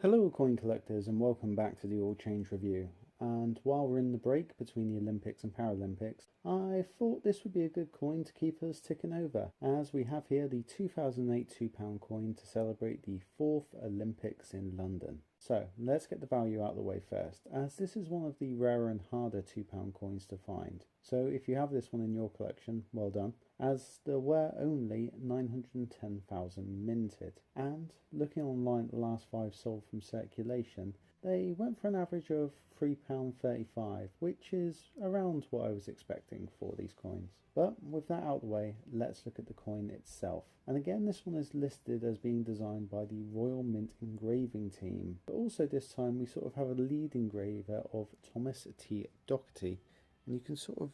Hello coin collectors and welcome back to the All Change review. And while we're in the break between the Olympics and Paralympics, I thought this would be a good coin to keep us ticking over, as we have here the 2008 £2 coin to celebrate the 4th Olympics in London. So let's get the value out of the way first, as this is one of the rarer and harder £2 coins to find. So if you have this one in your collection, well done, as there were only 910,000 minted. And looking online at the last 5 sold from circulation, they went for an average of £3.35, which is around what I was expecting for these coins. But with that out of the way, let's look at the coin itself. And again, this one is listed as being designed by the Royal Mint engraving team. But also this time we sort of have a lead engraver of Thomas T. Doherty. And you can sort of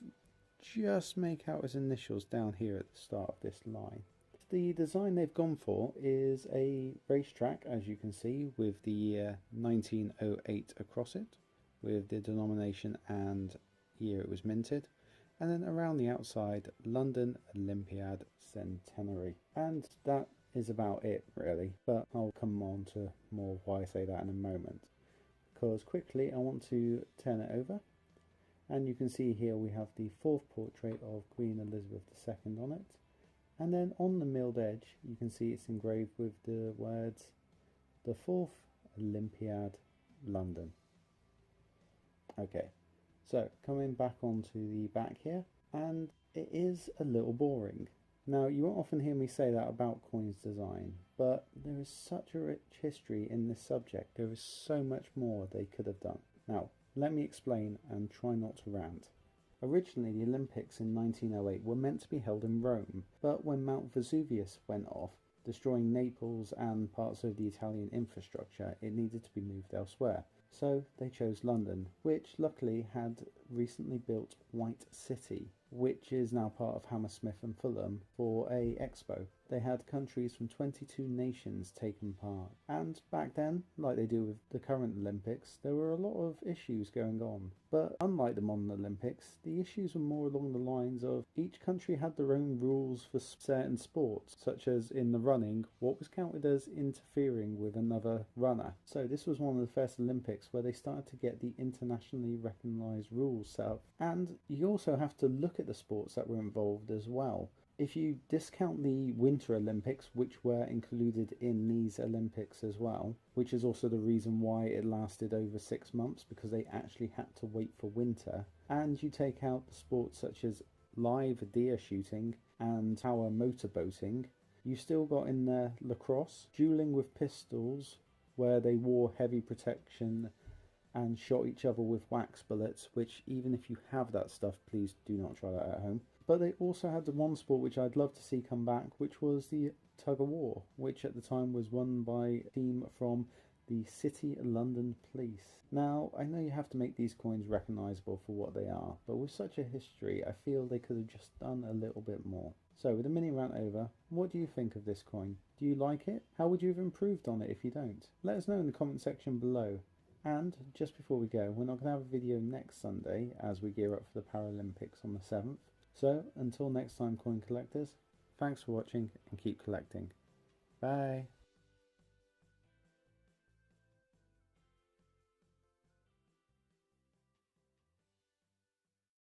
just make out his initials down here at the start of this line. The design they've gone for is a racetrack, as you can see, with the year 1908 across it, with the denomination and year it was minted, and then around the outside, London Olympiad Centenary. And that is about it really, but I'll come on to more why I say that in a moment. Because quickly I want to turn it over, and you can see here we have the 4th portrait of Queen Elizabeth II on it. And then on the milled edge, you can see it's engraved with the words, the 4th Olympiad, London. Okay, so coming back onto the back here, and it is a little boring. Now, you won't often hear me say that about coins design, but there is such a rich history in this subject. There is so much more they could have done. Now, let me explain and try not to rant. Originally, the Olympics in 1908 were meant to be held in Rome, but when Mount Vesuvius went off, destroying Naples and parts of the Italian infrastructure, it needed to be moved elsewhere. So they chose London, which luckily had recently built White City, which is now part of Hammersmith and Fulham, for a expo. They had countries from 22 nations taking part. And back then, like they do with the current Olympics, there were a lot of issues going on. But unlike the modern Olympics, the issues were more along the lines of each country had their own rules for certain sports, such as in the running, what was counted as interfering with another runner. So this was one of the first Olympics where they started to get the internationally recognised rules set up. And you also have to look at the sports that were involved as well. If you discount the Winter Olympics, which were included in these Olympics as well, which is also the reason why it lasted over 6 months, because they actually had to wait for winter, and you take out the sports such as live deer shooting and power motorboating, you still got in there lacrosse, dueling with pistols, where they wore heavy protection and shot each other with wax bullets, which even if you have that stuff, please do not try that at home. But they also had the one sport which I'd love to see come back, which was the tug of war, which at the time was won by a team from the City of London Police. Now, I know you have to make these coins recognisable for what they are, but with such a history, I feel they could have just done a little bit more. So with a mini rant over, what do you think of this coin? Do you like it? How would you have improved on it if you don't? Let us know in the comment section below. And just before we go, we're not going to have a video next Sunday as we gear up for the Paralympics on the 7th. So until next time, coin collectors, thanks for watching and keep collecting. Bye.